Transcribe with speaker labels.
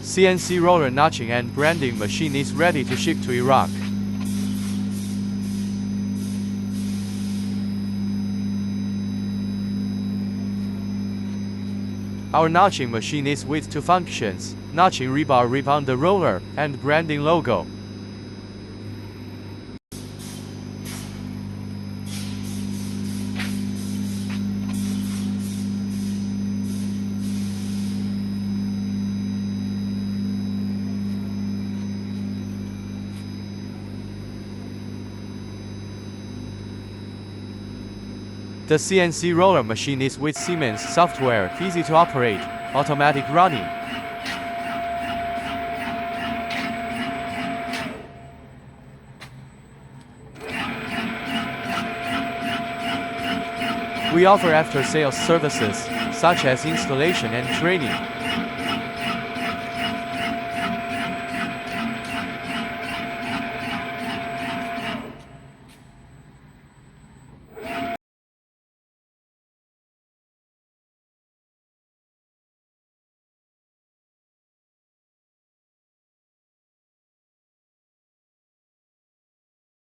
Speaker 1: CNC roller notching and branding machine is ready to ship to Iraq. Our notching machine is with two functions: notching rebar rib on the roller and branding logo. The CNC roller machine is with Siemens software, easy to operate, automatic running. We offer after-sales services, such as installation and training.